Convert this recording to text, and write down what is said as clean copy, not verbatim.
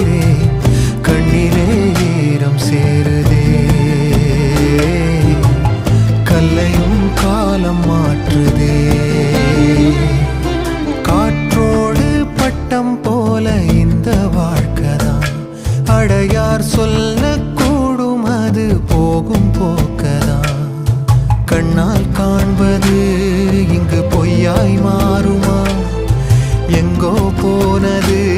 உயிரே கண்ணிலே ஈரம் சேருதே. கல்லையும் காலம் மாற்றுதே. காற்றோடு பட்டம் போல இந்த வாழ்க்கைதான். அடையார் சொல்லக்கூடும் அது போகும் போக்கதான். கண்ணால் காண்பது இங்கு பொய்யாய் மாறுமா? எங்கோ போனது